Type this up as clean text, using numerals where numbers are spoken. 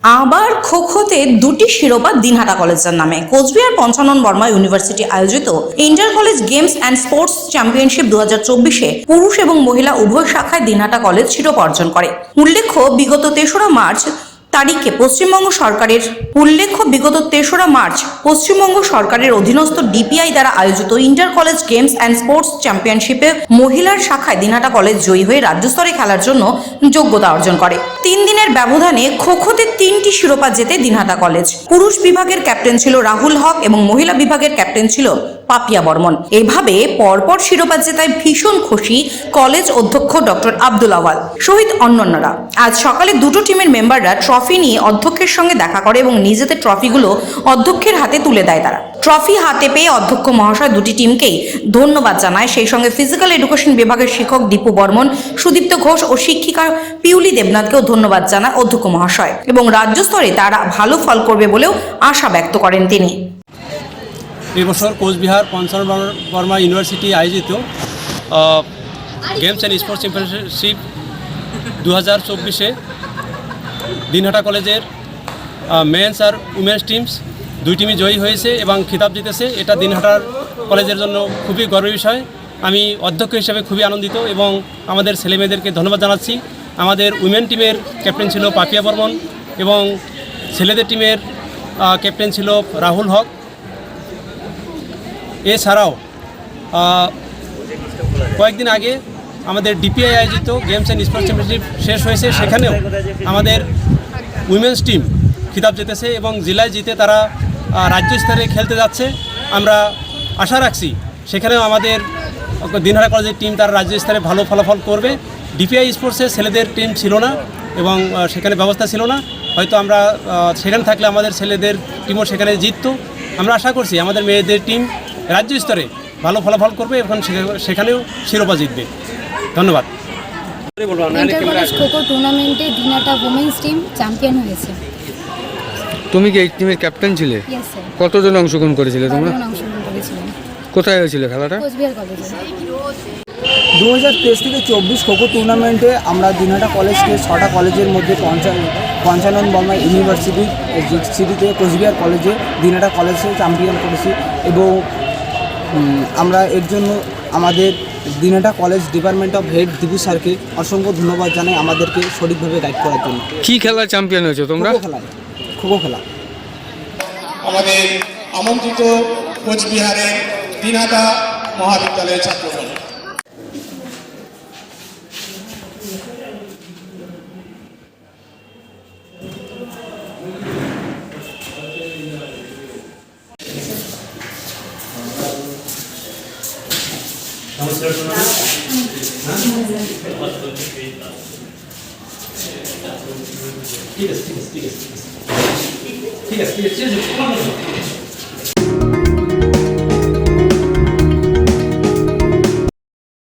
আবার খোখোতে দুটি শিরোপা দিনহাটা কলেজের নামে। কোচবিহার পঞ্চানন বর্মা ইউনিভার্সিটি আয়োজিত inter college games and sports championship 2024-এ পুরুষ এবং মহিলা উভয় শাখায় দিনহাটা কলেজ শিরোপা অর্জন করে। উল্লেখ্য বিগত 3রা মার্চ তারিখে পশ্চিমবঙ্গ সরকারের অধীনস্থ ডিপিআই দ্বারা আয়োজিত inter college games and sports চ্যাম্পিয়নশিপে মহিলার শাখায় দিনহাটা কলেজ জয়ী হয়ে রাজ্য স্তরে খেলার জন্য যোগ্যতা অর্জন করে। 3 দিনের ব্যবধানে খোখোতে 3টি শিরোপা জেতে দিনহাটা কলেজ। পুরুষ বিভাগের ক্যাপ্টেন ছিল রাহুল হক এবং মহিলা বিভাগের ক্যাপ্টেন ছিল পাপিয়া বর্মন। এভাবে পরপর শিরোপা জেতায় ভীষণ খুশি কলেজ অধ্যক্ষ ডক্টর আব্দুল আওয়াল সহিত অন্যান্যরা। আজ সকালে দুটো টিমের মেম্বাররা ট্রফি নিয়ে অধ্যক্ষের সঙ্গে দেখা করে এবং নিজেদের ট্রফিগুলো অধ্যক্ষের হাতে তুলে দেয়। তারা ট্রফি হাতে পেয়ে অধ্যক্ষ মহাশয় দুটি টিমকেই ধন্যবাদ জানায়। সেই সঙ্গে ফিজিক্যাল এডুকেশন বিভাগের শিক্ষক দীপু বর্মন, সুদীপ্ত ঘোষ ও শিক্ষিকা পিউলি দেবনাথকেও ধন্যবাদ জানায় অধ্যক্ষ মহাশয় এবং রাজ্য স্তরে তারা ভালো ফল করবে বলেও আশা ব্যক্ত করেন তিনি। এবছর কোচবিহার পঞ্চানন বর্মা ইউনিভার্সিটি আয়োজিত গেমস অ্যান্ড স্পোর্টস চ্যাম্পিয়নশিপ 2024-এ দিনহাটা কলেজের মেন্স আর উমেন্স টিমস দুই টিমই জয়ী হয়েছে এবং খিতাব জিতেছে। এটা দিনহাটার কলেজের জন্য খুবই গর্বের বিষয়। আমি অধ্যক্ষ হিসেবে খুবই আনন্দিত এবং আমাদের ছেলেমেয়েদেরকে ধন্যবাদ জানাচ্ছি। আমাদের উইমেন টিমের ক্যাপ্টেন ছিল পাপিয়া বর্মন এবং ছেলেদের টিমের ক্যাপ্টেন ছিল রাহুল হক। এছাড়াও কয়েকদিন আগে আমাদের ডিপিআই আয়োজিত গেমস অ্যান্ড স্পোর্টস চ্যাম্পিয়নশিপ শেষ হয়েছে, সেখানেও আমাদের উইমেন্স টিম খিতাব জিতেছে এবং জেলায় জিতে তারা রাজ্য স্তরে খেলতে যাচ্ছে। আমরা আশা রাখছি সেখানেও আমাদের দিনহাটা কলেজের টিম তারা রাজ্য স্তরে ভালো ফলাফল করবে। ডিপিআই স্পোর্টসে ছেলেদের টিম ছিল না এবং সেখানে ব্যবস্থা ছিল না, হয়তো আমরা সেখানে থাকলে আমাদের ছেলেদের টিমও সেখানে জিততো। আমরা আশা করছি আমাদের মেয়েদের টিম রাজ্য স্তরে ভালো ফলাফল করবে এবং সেখানেও শিরোপা জিতবে। ধন্যবাদ। ইন্টার কলেজ খোখো টুর্নামেন্টে দিনহাটা উমেন্স টিম চ্যাম্পিয়ন হয়েছে। তুমি কি এই টিমের ক্যাপ্টেন ছিলে? Yes sir. কতজন অংশগ্রহণ করেছিলে তোমরা? অংশগ্রহণ করেছিলেন। কোথায় হয়েছিল খেলাটা? কোচবিহার কলেজে। 2023 থেকে 24 খোখো টুর্নামেন্টে আমরা দিনহাটা কলেজকে 6টা কলেজের মধ্যে পঞ্চানন বর্মা ইউনিভার্সিটির সিটিতে কোচবিহার কলেজে দিনহাটা কলেজে চ্যাম্পিয়ন করেছি এবং আমরা এর জন্য আমাদের Dinhata college department of head Dipu স্যারকে অসংখ্য ধন্যবাদ জানাই আমাদেরকে সঠিকভাবে গাইড করার জন্য। কি খেলা চ্যাম্পিয়ন হয়েছে তোমরা? খোখো খেলা। আমাদের আমন্ত্রিত কোচবিহারের দিনহাটা মহাবিদ্যালয়ের ছাত্রগণ। ঠিক আছে